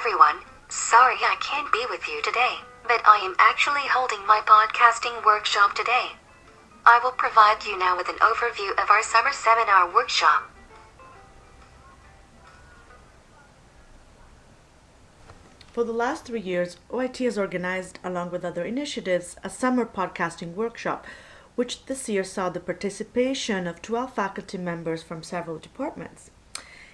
everyone. Sorry I can't be with you today, but I am actually holding my podcasting workshop today. I will provide you now with an overview of our summer seminar workshop. For the last 3 years, OIT has organized, along with other initiatives, a summer podcasting workshop, which this year saw the participation of 12 faculty members from several departments.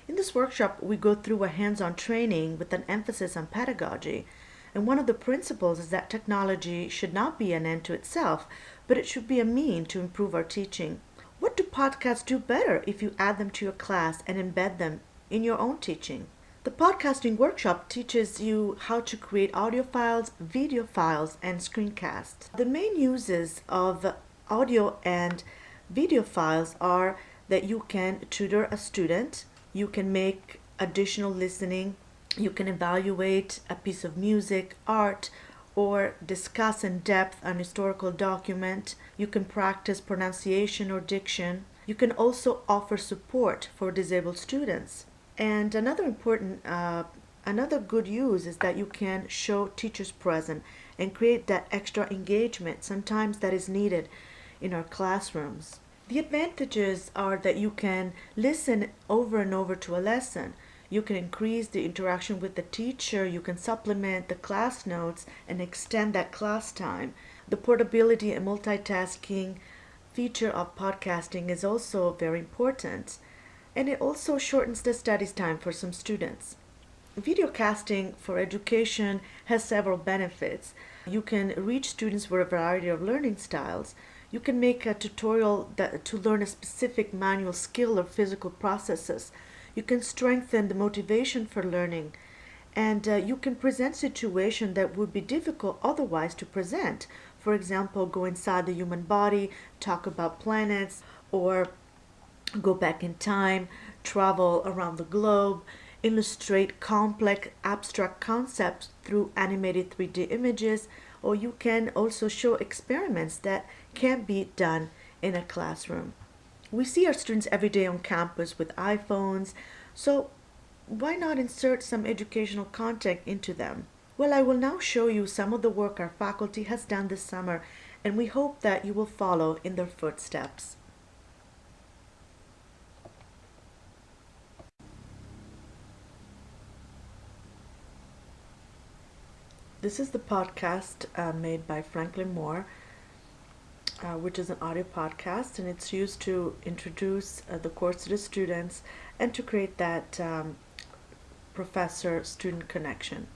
In this workshop, we go through a hands-on training with an emphasis on pedagogy, and one of the principles is that technology should not be an end to itself, but it should be a mean to improve our teaching. What do podcasts do better if you add them to your class and embed them in your own teaching? The podcasting workshop teaches you how to create audio files, video files, and screencasts. The main uses of audio and video files are that you can tutor a student, you can make additional listening, you can evaluate a piece of music, art, or discuss in depth an historical document, you can practice pronunciation or diction, you can also offer support for disabled students. And another good use is that you can show teachers present and create that extra engagement sometimes that is needed in our classrooms. The advantages are that you can listen over and over to a lesson. You can increase the interaction with the teacher, you can supplement the class notes and extend that class time. The portability and multitasking feature of podcasting is also very important. And it also shortens the studies time for some students. Videocasting for education has several benefits. You can reach students with a variety of learning styles. You can make a tutorial to learn a specific manual skill or physical processes. You can strengthen the motivation for learning. And you can present situations that would be difficult otherwise to present. For example, go inside the human body, talk about planets, or go back in time, travel around the globe, illustrate complex abstract concepts through animated 3D images, or you can also show experiments that can't be done in a classroom. We see our students every day on campus with iPhones, so why not insert some educational content into them? Well, I will now show you some of the work our faculty has done this summer, and we hope that you will follow in their footsteps. This is the podcast made by Franklin Moore, which is an audio podcast, and it's used to introduce the course to the students and to create that professor-student connection.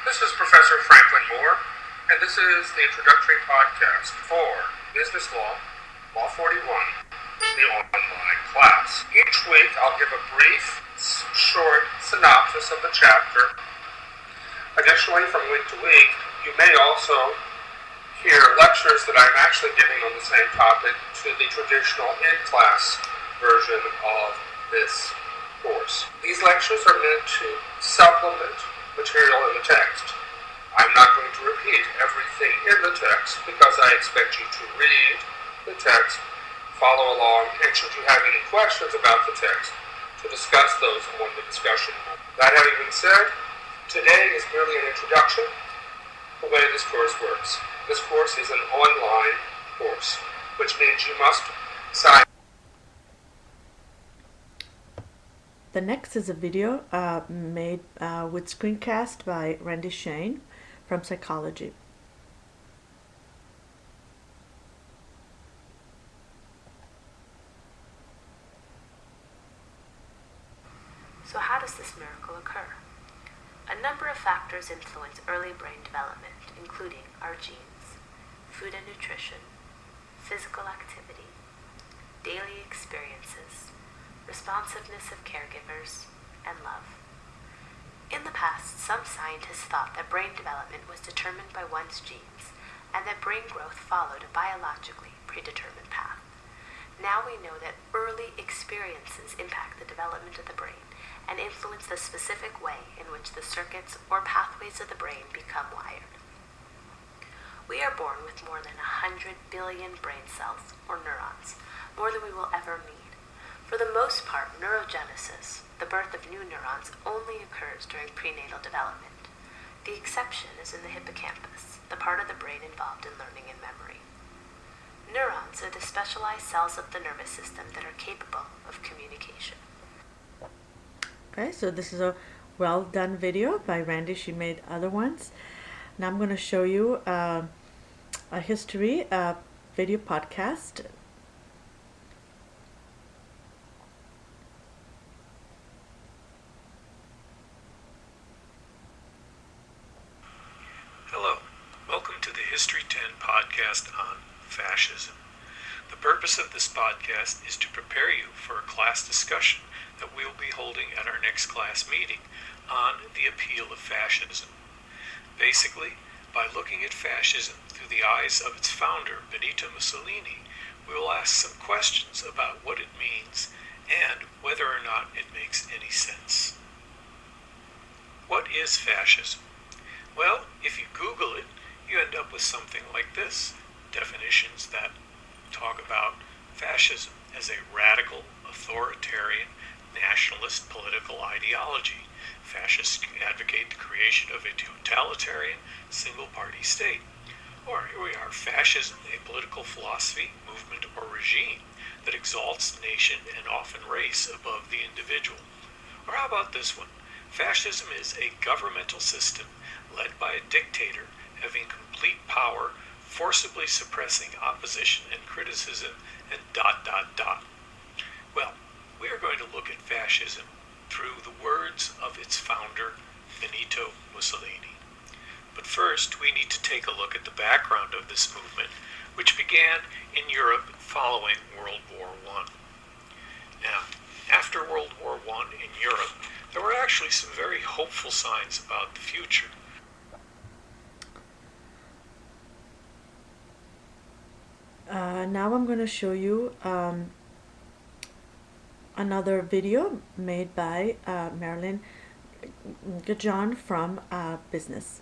This is Professor Franklin Moore, and this is the introductory podcast for Business Law, Law 41. The online class. Each week I'll give a brief, short synopsis of the chapter. Additionally, from week to week, you may also hear lectures that I'm actually giving on the same topic to the traditional in-class version of this course. These lectures are meant to supplement material in the text. I'm not going to repeat everything in the text because I expect you to read the text, follow along, and should you have any questions about the text, to discuss those on the discussion. That having been said, today is merely an introduction to the way this course works. This course is an online course, which means you must sign. The next is a video made with screencast by Randy Shane from Psychology. So how does this miracle occur? A number of factors influence early brain development, including our genes, food and nutrition, physical activity, daily experiences, responsiveness of caregivers, and love. In the past, some scientists thought that brain development was determined by one's genes, and that brain growth followed a biologically predetermined path. Now we know that early experiences impact the development of the brain and influence the specific way in which the circuits or pathways of the brain become wired. We are born with more than 100 billion brain cells, or neurons, more than we will ever need. For the most part, neurogenesis, the birth of new neurons, only occurs during prenatal development. The exception is in the hippocampus, the part of the brain involved in learning and memory. Neurons are the specialized cells of the nervous system that are capable of communication. Okay, so this is a well done video by Randy. She made other ones. Now I'm going to show you a history video podcast. Hello, welcome to the History 10 podcast on fascism. The purpose of this podcast is to prepare you for a class discussion that we'll be holding at our next class meeting on the appeal of fascism. Basically, by looking at fascism through the eyes of its founder, Benito Mussolini, we will ask some questions about what it means and whether or not it makes any sense. What is fascism? Well, if you Google it, you end up with something like this. Definitions that talk about fascism as a radical, authoritarian, nationalist political ideology. Fascists advocate the creation of a totalitarian, single-party state. Or here we are, fascism, a political philosophy, movement, or regime that exalts the nation and often race above the individual. Or how about this one? Fascism is a governmental system led by a dictator having complete power, forcibly suppressing opposition and criticism, and ... Well, we are going to look at fascism through the words of its founder, Benito Mussolini. But first, we need to take a look at the background of this movement, which began in Europe following World War I. Now, after World War I in Europe, there were actually some very hopeful signs about the future. Now I'm going to show you another video made by Marilyn Gajon from Business.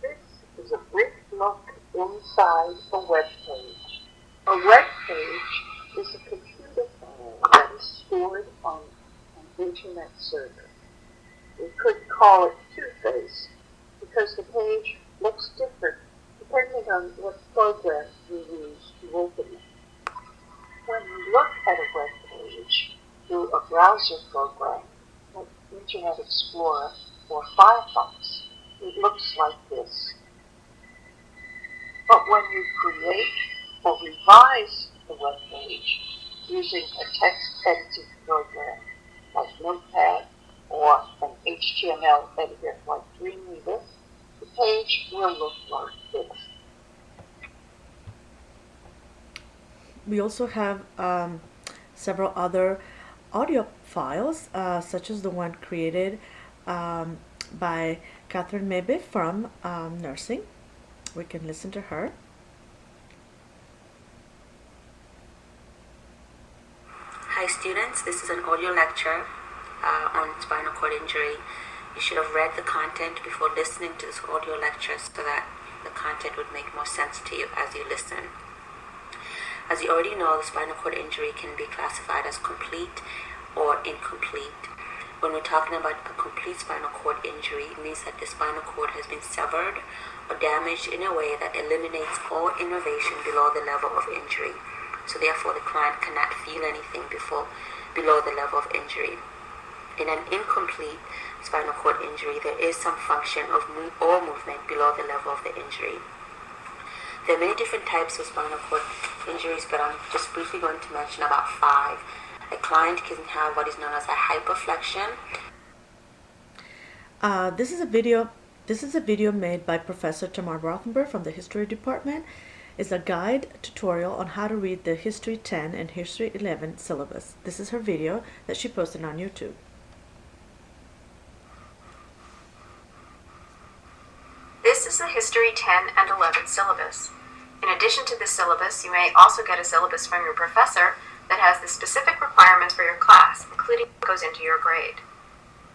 This is a brief look inside a web page. A web page is a computer file that is stored on an internet server. We could call it two-faced because the page looks different depending on what program you use to open it. When you look at a web page through a browser program like Internet Explorer or Firefox, it looks like this. But when you create or revise the web page using a text editing program like Notepad or an HTML editor like Dreamweaver, the page will look like this. We also have several other audio files, such as the one created by Catherine Mebe from nursing. We can listen to her. Hi students, this is an audio lecture on spinal cord injury. You should have read the content before listening to this audio lecture so that the content would make more sense to you as you listen. As you already know, the spinal cord injury can be classified as complete or incomplete. When we're talking about a complete spinal cord injury, it means that the spinal cord has been severed or damaged in a way that eliminates all innervation below the level of injury. So therefore, the client cannot feel anything below the level of injury. In an incomplete spinal cord injury, there is some function of or movement below the level of the injury. There are many different types of spinal cord injuries, but I'm just briefly going to mention about 5. A client can have what is known as a hyperflexion. This is a video made by Professor Tamar Rothenberg from the History Department. It's a guide tutorial on how to read the History 10 and History 11 syllabus. This is her video that she posted on YouTube. This is the History 10 and 11 syllabus. In addition to this syllabus, you may also get a syllabus from your professor that has the specific requirements for your class, including what goes into your grade.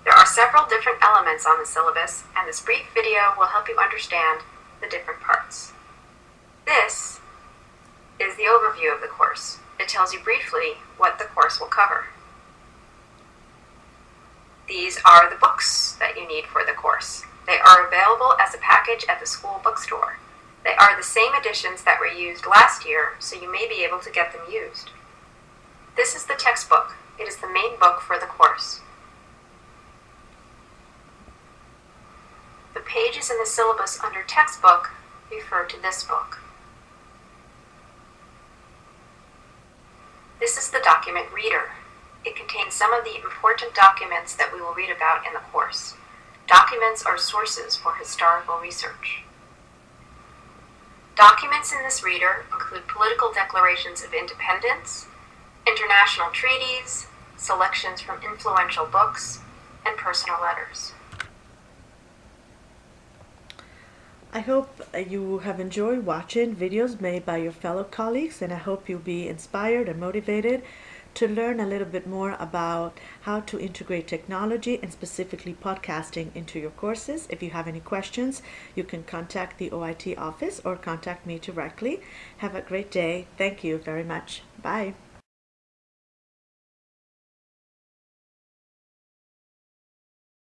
There are several different elements on the syllabus, and this brief video will help you understand the different parts. This is the overview of the course. It tells you briefly what the course will cover. These are the books that you need for the course. They are available as a package at the school bookstore. They are the same editions that were used last year, so you may be able to get them used. This is the textbook. It is the main book for the course. The pages in the syllabus under textbook refer to this book. This is the document reader. It contains some of the important documents that we will read about in the course. Documents are sources for historical research. Documents in this reader include political declarations of independence, international treaties, selections from influential books, and personal letters. I hope you have enjoyed watching videos made by your fellow colleagues, and I hope you'll be inspired and motivated to learn a little bit more about how to integrate technology and specifically podcasting into your courses. If you have any questions, you can contact the OIT office or contact me directly. Have a great day. Thank you very much. Bye.